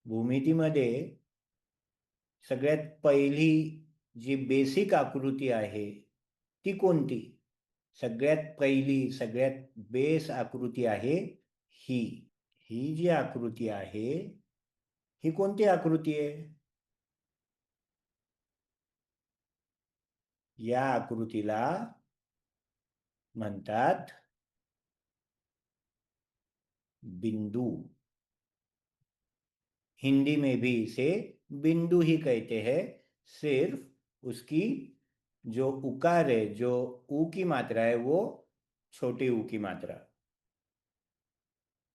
भूमितीमध्ये सगळ्यात पहिली जी बेसिक आकृती आहे ती कोणती? सगळ्यात पहिली सगळ्यात बेस आकृती आहे ही. ही जी आकृती आहे ही कोणती आकृती आहे? या आकृतीला म्हणतात बिंदु। हिंदी में भी इसे बिंदु ही कहते हैं। सिर्फ उसकी जो उकार है, जो ऊ की मात्रा है, वो छोटी ऊ की मात्रा।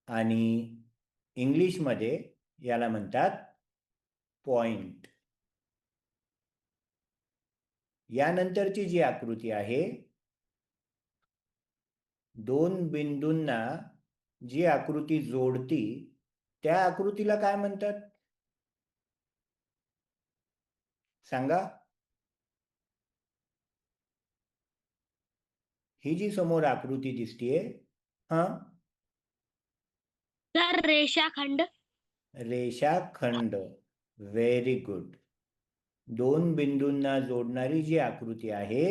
आणि इंग्लिशमध्ये याला म्हणतात पॉइंट। यानंतरची जी आकृती आहे, दोन बिंदूंना जी आकृती जोडती त्या आकृतीला काय म्हणतात? सांगा। ही जी समोर आकृती दिसतीये, हा, सर रेषाखंड। रेषाखंड। Very good. दोन बिंदूंना जोडणारी जी आकृती आहे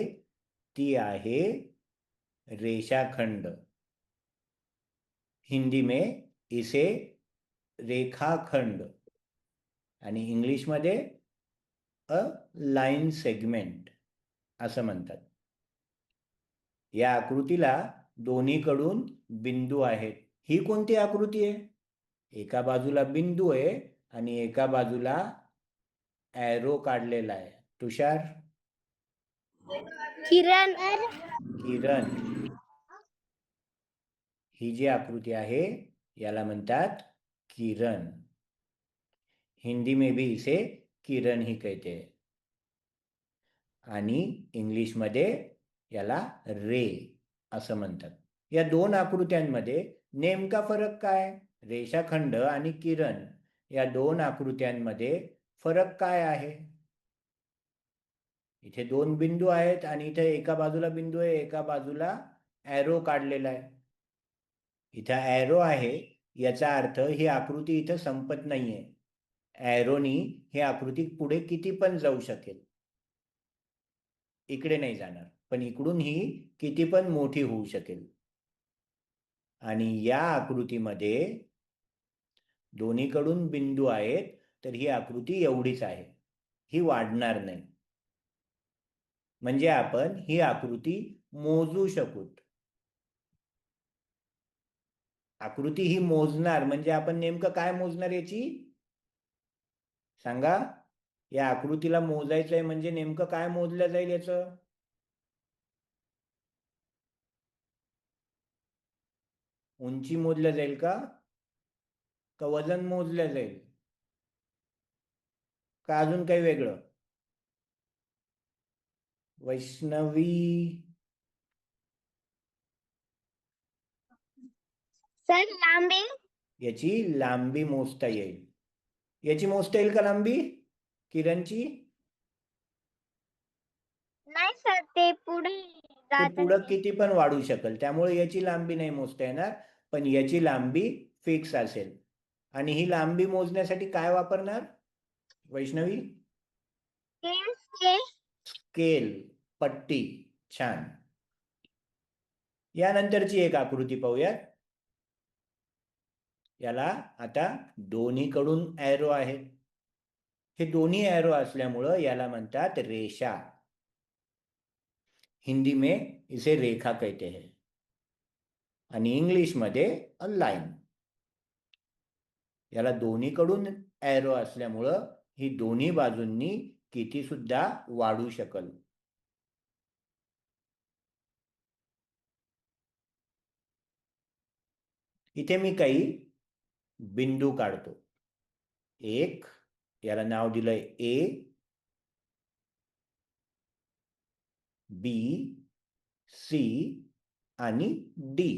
ती आहे रेषाखंड। हिंदी में इसे रेखाखंड आणि इंग्लिशमध्ये अ लाईन सेगमेंट असं म्हणतात। या आकृतीला दोन्हीकडून बिंदू आहेत। ही कोणती आकृती आहे? एका बाजूला बिंदू आहे आणि एका बाजूला एरो काढलेला आहे। तुषार? किरण। किरण। ही जी आकृती आहे याला म्हणतात किरण। हिंदी में भी इसे किरण ही कहते हैं आणि इंग्लिशमध्ये याला रे असं म्हणतात। या दोन आकृत्यांमध्ये नेमका फरक काय? रेषाखंड आणि किरण या दोन आकृत्यांमध्ये फरक काय आहे? इथे दोन बिंदू आहेत आणि इथे एका बाजूला बिंदू आहे, एका बाजूला एरो काढलेला आहे। इथं एरो आहे याचा अर्थ ही आकृती इथं संपत नाहीये। एरोनी ही आकृती पुढे किती पण जाऊ शकेल, इकडे नाही जाणार, पण इकडून ही किती पण मोठी होऊ शकेल। आणि या आकृतीमध्ये दोन्हीकडून बिंदू आहेत, तर ही आकृती एवढीच आहे, ही वाढणार नाही। म्हणजे आपण ही आकृती मोजू शकू। आकृती ही मोजणार म्हणजे आपण नेमकं काय मोजणार याची? सांगा। या आकृतीला मोजायचंय म्हणजे नेमकं काय मोजलं जाईल याचं? उंची मोजलं जाईल का वजन मोजलं जाईल का अजून काही वेगळं? वैष्णवी? सर लांबी। याची लांबी मोजता येईल। याची मोजता येईल का लांबी किरणची? नाही सर, ते पुढे ते जात पुढं किती पण वाढू शकेल, त्यामुळे याची लांबी नाही मोजता येणार, पण याची लांबी फिक्स असेल। आणि ही लांबी मोजण्यासाठी काय वापरणार वैष्णवी? स्केल, पट्टी। छान। यानंतरची एक आकृती पाहूयात। याला आता दोन्हीकडून एरो आहेत। हे दोन्ही एरो असल्यामुळं याला म्हणतात रेषा। हिंदी में इसे रेखा कहते हैं आणि इंग्लिशमध्ये अ लाईन। याला दोन्हीकडून एरो असल्यामुळं ही दोन्ही बाजूंनी किती सुद्धा वाढू शकल। इथे मी काही बिंदू काढतो। एक, याला नाव दिलंय ए, बी, सी आणि डी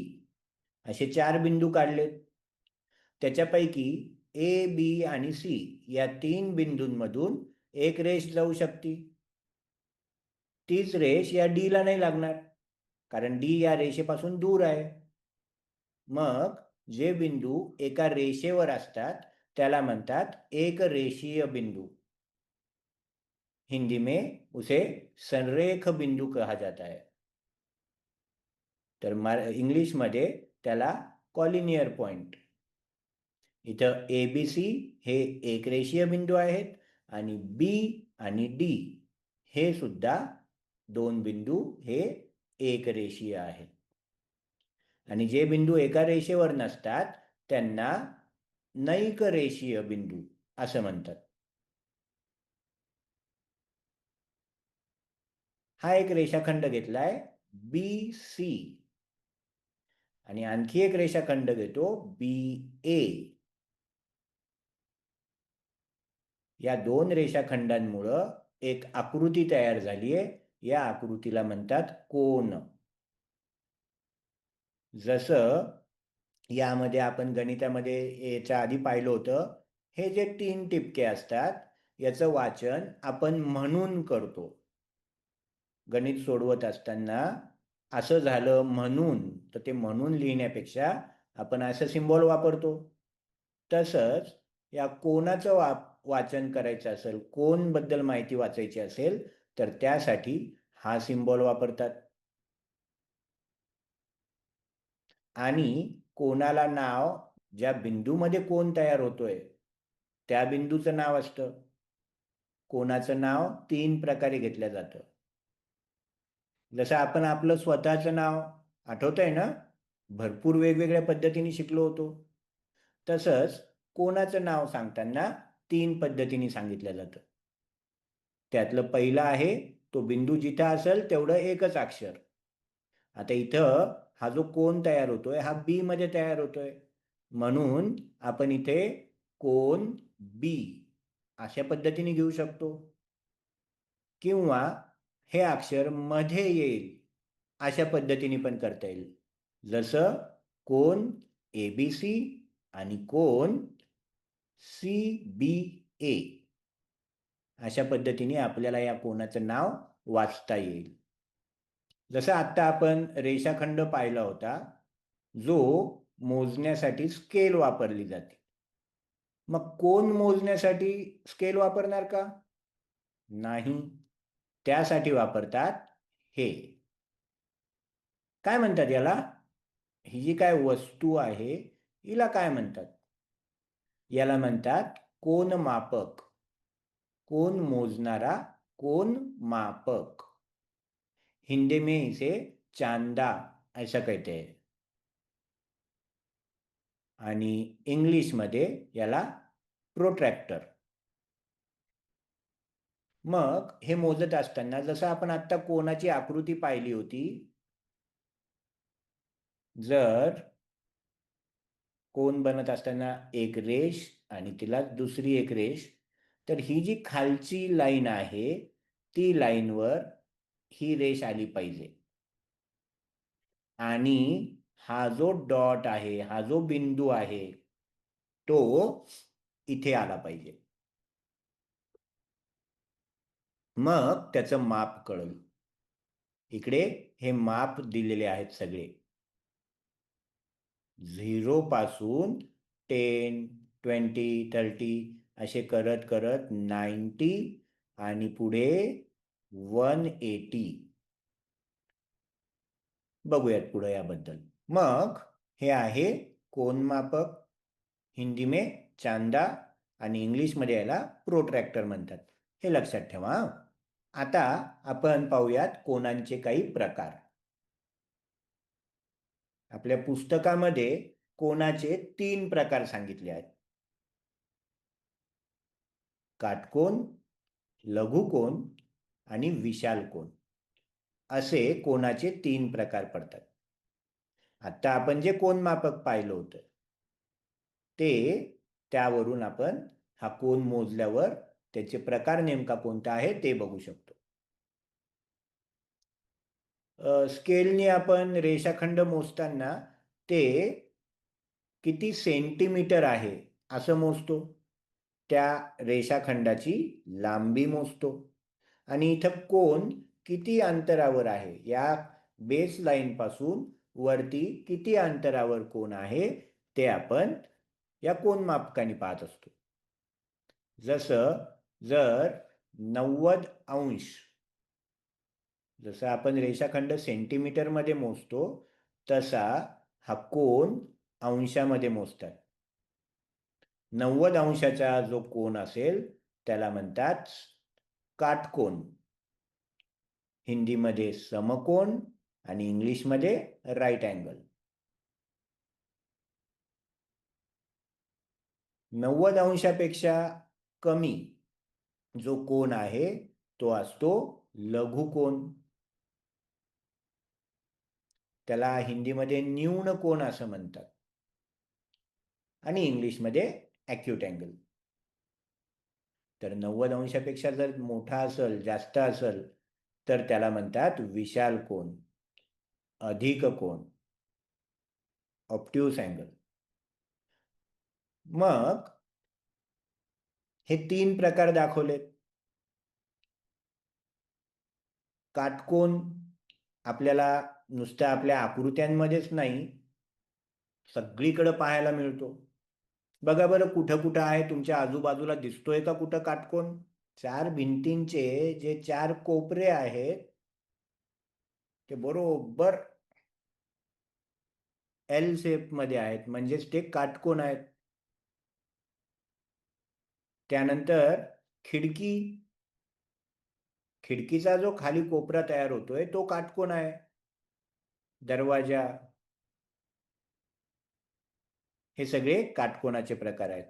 असे 4 बिंदू काढलेत। त्याच्यापैकी ए, बी आणि सी या 3 बिंदूंमधून एक रेष जाऊ शकते। तीच रेष या डी ला नाही लागणार, कारण डी या रेषेपासून दूर आहे। मग जे बिंदू एका रेषेवर असतात त्याला म्हणतात एक रेषीय बिंदु। हिंदी में उसे संरेख बिंदु कहा जाता है। तर इंग्लिश मध्ये त्याला कॉलिनियर पॉइंट। इथं ABC हे एक रेषीय बिंदू आहेत आणि B आणि D हे सुद्धा दोन बिंदू हे एक रेषीय आहेत। आणि जे बिंदू एका रेषेवर नसतात त्यांना नैक रेषीय बिंदू असं म्हणतात। हा एक रेषाखंड घेतलाय BC आणि आणखी एक रेषाखंड घेतो BA। या दोन रेषाखंडांमुळं एक आकृती तयार झालीये। या आकृतीला म्हणतात कोन। जसं यामध्ये आपण गणितामध्ये याच्या आधी पाहिलं होतं, हे जे तीन टिपके असतात याचं वाचन आपण म्हणून करतो। गणित सोडवत असताना असं झालं म्हणून, तर ते म्हणून लिहिण्यापेक्षा आपण असं सिंबॉल वापरतो। तसंच या कोनाचं वाचन करायचं असेल, कोन बद्दल माहिती वाचायची असेल तर त्यासाठी हा सिंबॉल वापरतात। आणि कोनाला नाव ज्या बिंदूमध्ये कोन तयार होतोय त्या बिंदूचं नाव असतं। कोनाचं नाव तीन प्रकारे घेतलं जातं। जसं आपण आपलं स्वतःचं नाव आठवतंय ना, भरपूर वेगवेगळ्या पद्धतीने शिकलो होतो। तसंच कोनाचं नाव सांगताना तीन पद्धतीने सांगितलं जातं। त्यातलं पहिलं आहे तो बिंदू जिथं असेल तेवढं एकच अक्षर। आता इथं हा जो कोन तयार होतोय हा B मध्ये तयार होतोय, म्हणून आपण इथे कोन B अशा पद्धतीने घेऊ शकतो। किंवा हे अक्षर मध्ये येईल अशा पद्धतीने पण करता येईल। जसं कोन ABC आणि कोन CBA अशा पद्धतीने आपल्याला या कोनाचं नाव वाचता येईल। जसं आता आपण रेषाखंड पाहिला होता जो मोजण्यासाठी स्केल वापरली जाते। मग कोन मोजण्यासाठी स्केल वापरणार का? नाही, त्यासाठी वापरतात हे। काय म्हणतात याला? ही जी काय वस्तू आहे हिला काय म्हणतात? याला म्हणतात कोनमापक। कोन मोजणारा कोनमापक। हिंदी में इसे चांदा ऐसा कहते हैं आणि इंग्लिश मध्ये याला प्रोट्रॅक्टर। मग हे मोजत असताना जसं आपण आता कोनाची आकृती पाहिली होती, जर कोन बनत असताना एक रेष आणि तिला दुसरी एक रेष, तर ही जी खालची लाईन आहे ती लाईनवर ही रेष आली पाहिजे आणि हा जो डॉट आहे, हा जो बिंदू आहे तो इथे आला पाहिजे। मग त्याचं माप कळेल। इकडे हे माप दिलेले आहेत सगळे। 0 पासून 10, 20, 30 असे करत करत 90 आणि पुढे 180। बघूयात पुढे याबद्दल। मग हे आहे कोनमापक, हिंदी में चांदा आणि इंग्लिश मध्ये याला प्रोट्रॅक्टर म्हणतात। हे लक्षात ठेवा। आता आपण पाहूयात कोनांचे काही प्रकार। आपल्या पुस्तकामध्ये कोनाचे तीन प्रकार सांगितले आहेत: काटकोन, लघुकोन आणि विशाल कोन असे कोनाचे तीन प्रकार पडतात। आता आपण जे कोनमापक पाहिलं होतं ते, त्यावरून आपण हा कोन मोजल्यावर त्याचे प्रकार नेमका कोणता आहे ते बघू शकतो। स्केलने आपण रेषाखंड मोजताना ते किती सेंटीमीटर आहे असं मोजतो, त्या रेषाखंडाची लांबी मोजतो। आणि इथं कोन किती अंतरावर आहे, या बेस लाईन पासून वरती किती अंतरावर कोन आहे ते आपण या कोनमापकाने पाहत असतो. जसं जर 90° जसं आपण रेषाखंड सेंटीमीटरमध्ये मोजतो तसा हा कोन अंशामध्ये मोजतात. 90° जो कोन असेल त्याला म्हणतात काटकोन. हिंदीमध्ये समकोन आणि इंग्लिशमध्ये राईट अँगल. 90°पेक्षा कमी जो कोन आहे तो असतो लघुकोन. त्याला हिंदीमध्ये न्यून कोन असं म्हणतात आणि इंग्लिशमध्ये ॲक्यूट अँगल. तर 90°पेक्षा जर मोठा असेल, जास्त असेल तर त्याला म्हणतात विशाल कोन, अधिक कोन, ऑब्ट्यूस अँगल. मग हे 3 प्रकार दाखवलेत. काटकोन आपल्याला नुसतं आपल्या आकृत्यांमध्येच नाही, सगळीकडे पाहायला मिळतो. बघा बरं, कुठं कुठं आहे तुमच्या आजूबाजूला, दिसतोय का कुठं काटकोन? 4 भिंतींचे जे 4 कोपरे आहेत ते बरोबर एल शेप मध्ये आहेत, म्हणजेच ते काटकोन आहेत. त्यानंतर खिडकी, खिडकीचा जो खाली कोपरा तयार होतोय तो काटकोन आहे. दरवाजा, हे सगळे काटकोनाचे प्रकार आहेत.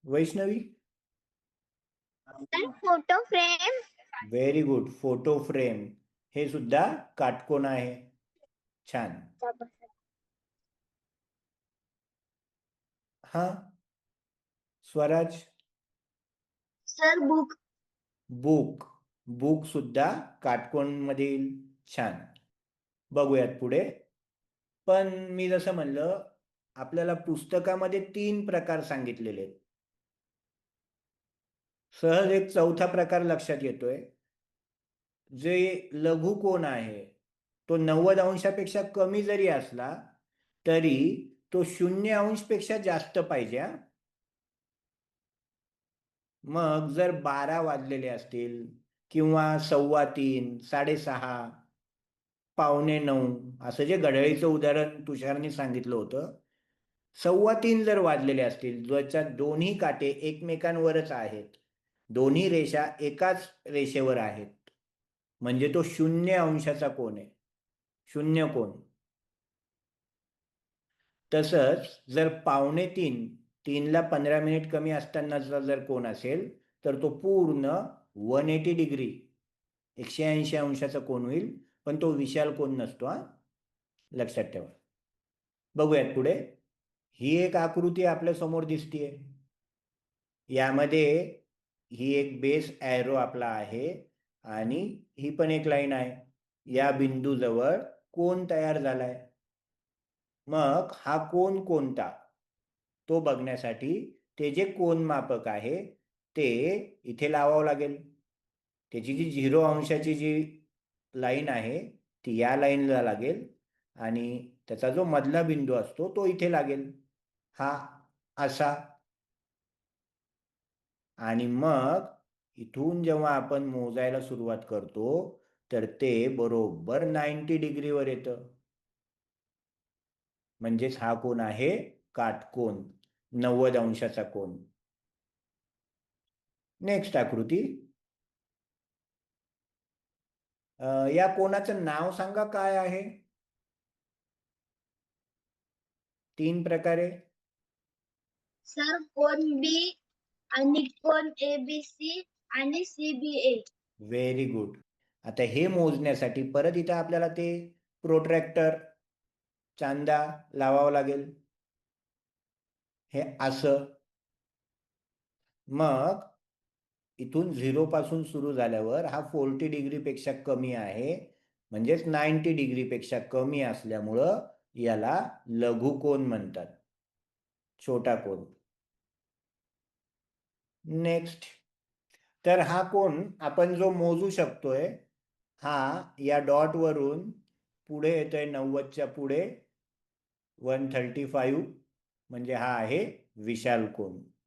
Vaishnavi? Sir photo frame. Very good. Photo frame हे सुद्धा काटकोन आहे. छान. हा Swaraj? Sir book. Book, book सुद्धा काटकोन मध्ये येईल. छान. बघूयात पुढे. पण मी जसं म्हणलं, आपल्याला पुस्तकामध्ये 3 प्रकार सांगितलेले आहेत. सहज एक चौथा प्रकार लक्षात येतोय. जे लघुकोन आहे तो 90°पेक्षा कमी जरी असला तरी तो 0° पेक्षा जास्त पाहिजे. मग जर 12 वाजलेले असतील किंवा 3:15, 6:30, 8:45 असं जे घड्याळीचं उदाहरण तुषारने सांगितलं होतं, 3:15 जर वाजलेले असतील, ज्याच्या दोन्ही काटे एकमेकांवरच आहेत, दोन्ही रेषा एकाच रेषेवर आहेत, म्हणजे तो 0°चा कोन आहे, 0 कोन. तसंच जर 2:45, 3ला 15 मिनिट कमी असतानाचा जर कोन असेल तर तो पूर्ण 180°, 180° कोन होईल, पण तो विशाल कोन नसतो. लक्षात ठेवा. बघूयात पुढे. ही एक आकृती आपल्या समोर दिसतीये. यामध्ये ही एक बेस ॲरो आपला आहे आणि ही पण एक लाईन आहे. या बिंदूजवळ कोन तयार झालाय. मग हा कोन कोणता तो बघण्यासाठी ते जे कोनमापक आहे ते इथे लावावं लागेल. त्याची जी 0°ची जी लाईन आहे ती या लाईनला लागेल आणि त्याचा जो मधला बिंदू असतो तो इथे लागेल, हा असा. आणि मग इथून जेव्हा आपण मोजायला सुरुवात करतो तर ते बरोबर 90° वर येतं. म्हणजेच हा कोन आहे काटकोन, 90°चा कोन. नेक्स्ट आकृती. या कोनाचं नाव सांगा काय आहे? 3 प्रकारे. सर कोन बी आणि कोन ABC आणि CBA. Very good. आता हे मोजण्यासाठी परत इथं आपल्याला ते प्रोट्रॅक्टर, चांदा लावावं लागेल, हे असं. मग इथून 0 पासून सुरू झाल्यावर हा 40° पेक्षा कमी आहे, म्हणजेच 90° पेक्षा कमी असल्यामुळं याला लघुकोन म्हणतात, छोटा कोन. नेक्स्ट. तर हा कोन आपण जो मोजू शकतोय हा या डॉट वरून पुढे येतोय 90च्या पुढे 135 म्हणजे हा आहे विशाल कोन.